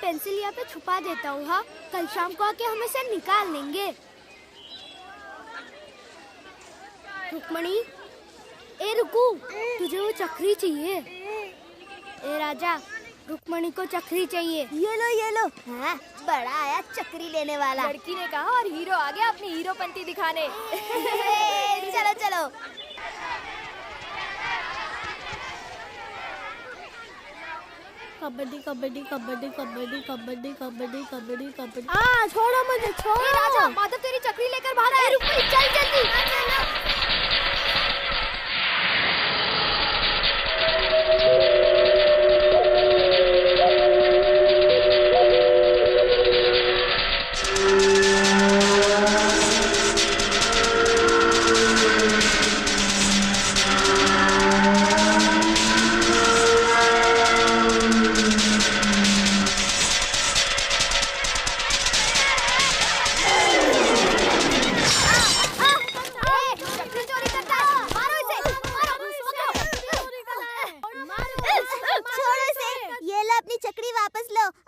Pencil यहाँ पे छुपा देता हूँ। हाँ, कल शाम को आके हम इसे निकाल लेंगे। रुक्मणी, ए रुकू, तुझे वो चक्री चाहिए? ए राजा, रुक्मणी को चक्री चाहिए। ये लो। हाँ, बड़ा आया चक्री लेने वाला। लड़की ने कहा और हीरो आ गया अपनी हीरोपंती दिखाने। चलो चलो। कबड्डी कबड्डी कबड्डी कबड्डी कबड्डी कबड्डी कबड्डी कबड्डी। हाँ, छोड़ो मुझे, छोड़ो। राजा, माधव तेरी चक्री लेकर बाहर आए। रुक्मणी, चल जल्दी।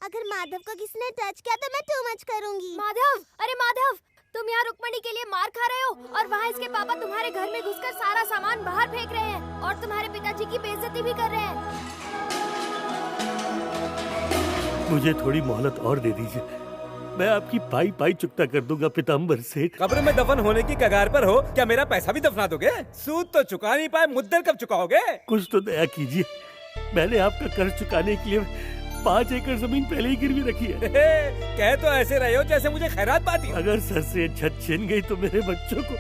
अगर माधव को किसी ने टच किया तो मैं टू मच करूंगी। माधव, अरे माधव, तुम यहाँ रुक्मणी के लिए मार खा रहे हो और वहाँ इसके पापा तुम्हारे घर में घुसकर सारा सामान बाहर फेंक रहे हैं और तुम्हारे पिताजी की बेइज्जती भी कर रहे हैं। मुझे थोड़ी मोहलत और दे दीजिए, मैं आपकी पाई पाई चुकता कर दूंगा पीताम्बर सेठ। कब्र में दफन होने की कगार पर हो, क्या मेरा पैसा भी दफना दोगे? सूद तो चुका नहीं पाए, मुद्दल कब चुकाओगे? कुछ तो दया कीजिए, मैंने आपका कर्ज चुकाने के लिए 5 एकड़ जमीन पहले ही गिरवी रखी है। कह तो ऐसे रहे हो जैसे मुझे खैरात पाती है। अगर सर से छत छिन गई तो मेरे बच्चों को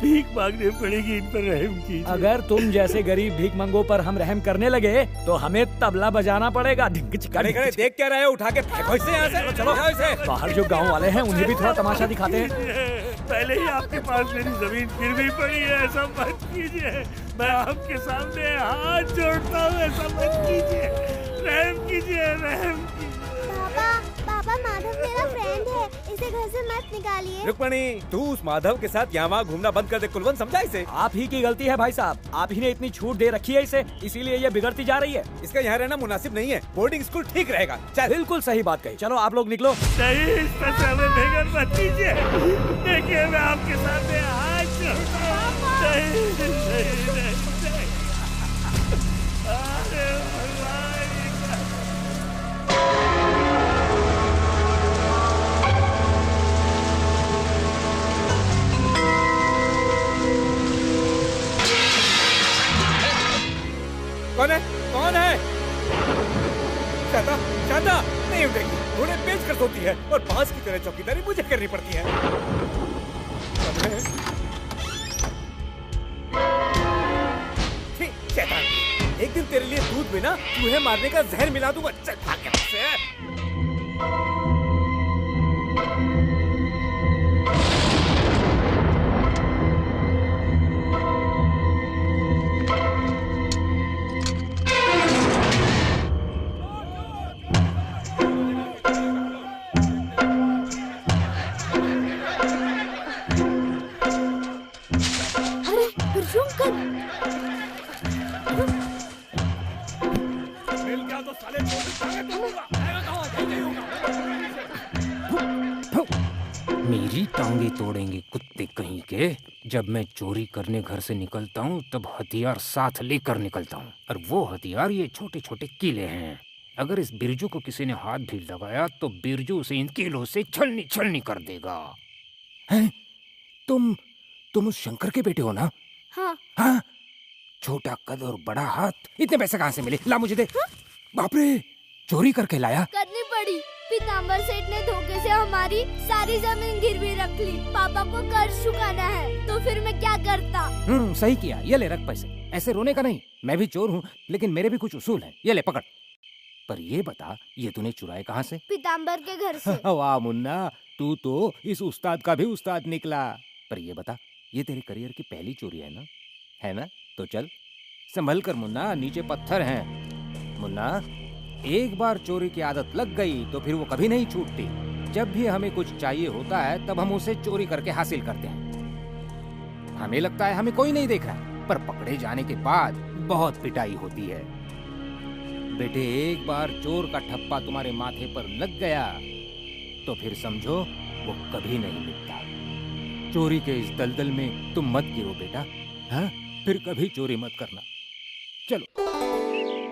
भीख मांगनी पड़ेगी, इन पर रहम कीजिए। अगर तुम जैसे गरीब भीख मंगों पर हम रहम करने लगे तो हमें तबला बजाना पड़ेगा। खड़े देख क्या रहे हो, उठा के फेंको इसे यहाँ से। चलो इसे। बाहर जो गाँव वाले हैं उन्हें भी थोड़ा तमाशा दिखाते हैं। पहले ही आपके पास मेरी जमीन गिरवी पड़ी है, ऐसा मत कीजिए। मैं आपके सामने हाथ जोड़ता हूँ, ऐसा मत कीजिए, रहम कीजिए, रहम कीजिए। पापा, माधव मेरा फ्रेंड है, इसे घर से मत निकालिए। रुक्मणी, तू उस माधव के साथ यहाँ घूमना बंद कर दे। कुलवंत, समझा इसे? आप ही की गलती है भाई साहब, आप ही ने इतनी छूट दे रखी है इसे, इसीलिए ये बिगड़ती जा रही है। इसका यहाँ रहना मुनासिब नहीं है, बोर्डिंग स्कूल ठीक रहेगा। चल। बिल्कुल सही बात कही, चलो आप लोग निकलो। नहीं, इस पर से हमें बेघर मत कीजिए। देखिए मैं आपके सामने हाथ जोड़ता हूँ। नहीं, नहीं, नहीं। अरे भगवान, कौन है? कौन है? शांता, शांता नहीं उठेगी, घोड़े पेच कर सोती है और बांस की तरह चौकीदारी मुझे करनी पड़ती है। शैतान, एक दिन तेरे लिए दूध में ना चूहे मारने का जहर मिला दूंगा। चल भाग यहाँ से। मेरी टांगे तोड़ेंगे कुत्ते कहीं के। जब मैं चोरी करने घर से निकलता हूँ तब हथियार साथ लेकर निकलता हूँ, और वो हथियार ये छोटे छोटे कीले हैं। अगर इस बिरजू को किसी ने हाथ भी लगाया तो बिरजू उसे इन कीलों से छलनी छलनी कर देगा। हैं? तुम उस शंकर के बेटे हो ना? हाँ। हाँ? छोटा कद और बड़ा हाथ, इतने पैसे कहाँ से मिले? ला मुझे दे। हाँ? बाप रे, चोरी करके लाया? करनी पड़ी, पीताम्बर सेठ ने धोखे से हमारी सारी जमीन गिरवी रख ली। पापा को कर्ज चुकाना है, तो फिर मैं क्या करता? सही किया, ये ले रख पैसे। ऐसे रोने का नहीं, मैं भी चोर हूँ लेकिन मेरे भी कुछ उसूल हैं। ये ले पकड़। पर ये बता, ये तूने चुराए कहाँ से? पीताम्बर के घर से। वाह मुन्ना, तू तो इस उस्ताद का भी उस्ताद निकला। पर ये बता, ये तेरे करियर की पहली चोरी है ना? है ना? तो चल संभल कर मुन्ना, नीचे पत्थर हैं। मुन्ना, एक बार चोरी की आदत लग गई तो फिर वो कभी नहीं छूटती। जब भी हमें कुछ चाहिए होता है तब हम उसे चोरी करके हासिल करते हैं। हमें लगता है हमें कोई नहीं देख रहा है, पर पकड़े जाने के बाद बहुत पिटाई होती है। बेटे एक बार चोर का ठप्पा तुम्हारे माथे पर लग गया तो फिर समझो वो कभी नहीं मिटता। चोरी के इस दलदल में तुम मत गिरो बेटा, हाँ? फिर कभी चोरी मत करना। चलो।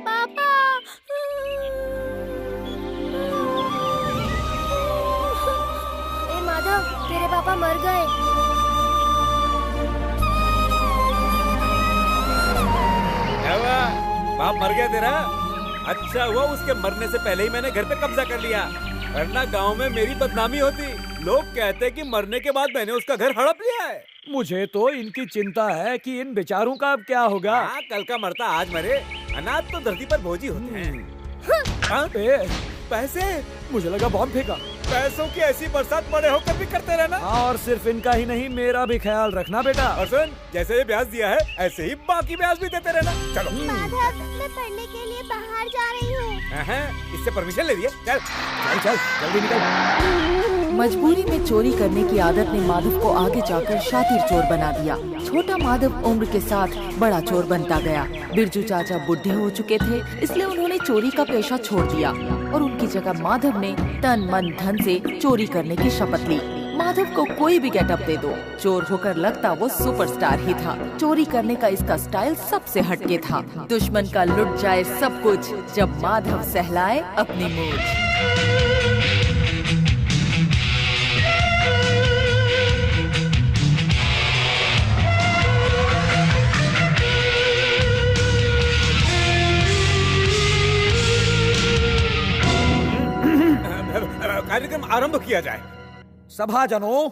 पापा। ए माधव, तेरे पापा मर गए। बाप मर गया तेरा? अच्छा हुआ उसके मरने से पहले ही मैंने घर पे कब्जा कर लिया, वरना गांव में मेरी बदनामी होती। लोग कहते कि मरने के बाद मैंने उसका घर हड़प लिया है। मुझे तो इनकी चिंता है कि इन बेचारों का अब क्या होगा। हाँ, कल का मरता आज मरे। अनाथ तो धरती पर भोजी होते हैं। हाँ? पैसे? मुझे लगा बॉम्ब फेंका। पैसों की ऐसी बरसात बड़े होकर भी करते रहना। और सिर्फ इनका ही नहीं, मेरा भी ख्याल रखना बेटा। और सुन, जैसे ये ब्याज दिया है ऐसे ही बाकी ब्याज भी देते रहना। चलो। माधव, मैं पढ़ने के लिए बाहर जा रही हूँ। इससे परमिशन ले लिया। चल चल चल जल्दी निकल। मजबूरी में चोरी करने की आदत ने माधव को आगे जाकर शातिर चोर बना दिया। छोटा माधव उम्र के साथ बड़ा चोर बनता गया। बिरजू चाचा बुढ़े हो चुके थे, इसलिए उन्होंने चोरी का पेशा छोड़ दिया और उनकी जगह माधव ने तन मन धन से चोरी करने की शपथ ली। माधव को कोई भी गेटअप दे दो, चोर होकर लगता वो सुपरस्टार ही था। चोरी करने का इसका स्टाइल सबसे हटके था। दुश्मन का लुट जाए सब कुछ, जब माधव सहलाए अपनी मूंछ। कार्यक्रम आरंभ किया जाए। सभाजनों,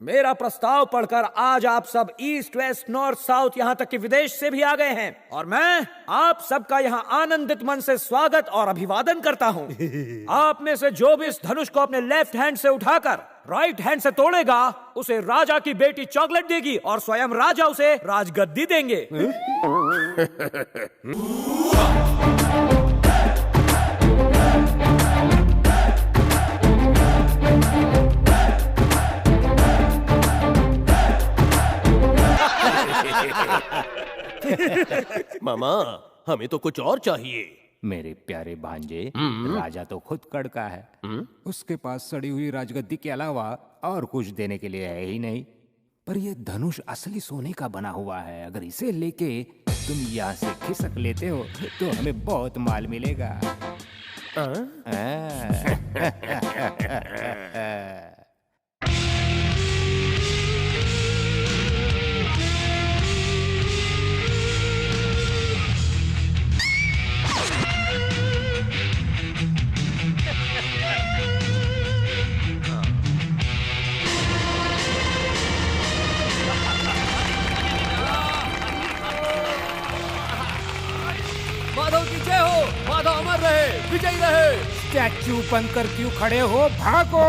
मेरा प्रस्ताव पढ़कर आज आप सब ईस्ट वेस्ट नॉर्थ साउथ यहाँ तक कि विदेश से भी आ गए हैं और मैं आप सबका यहाँ आनंदित मन से स्वागत और अभिवादन करता हूँ। आप में से जो भी इस धनुष को अपने लेफ्ट हैंड से उठाकर राइट हैंड से तोड़ेगा, उसे राजा की बेटी चॉकलेट देगी और स्वयं राजा उसे राजगद्दी देंगे। मामा, हमें तो कुछ और चाहिए। मेरे प्यारे भांजे, राजा तो खुद कड़का है। उसके पास सड़ी हुई राजगद्दी के अलावा और कुछ देने के लिए है ही नहीं। पर ये धनुष असली सोने का बना हुआ है। अगर इसे लेके तुम यहाँ से खिसक लेते हो तो हमें बहुत माल मिलेगा। माधव की जय हो, माधव अमर रहे, विजयी रहे। स्टैचू बनकर क्यों खड़े हो? भागो!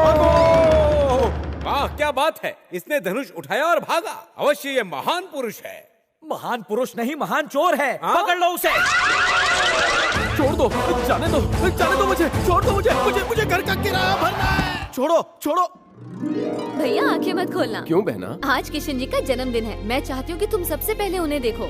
वाह, क्या बात है, इसने धनुष उठाया और भागा। अवश्य ये महान पुरुष है। महान पुरुष नहीं, महान चोर है। पकड़ लो उसे। छोड़ दो, जाने दो मुझे, छोड़ दो मुझे घर का किराया भरना है। छोड़ो। भैया आंखें मत खोलना। क्यों बहना? आज किशन जी का जन्मदिन है। मैं चाहती हूँ कि तुम सबसे पहले उन्हें देखो।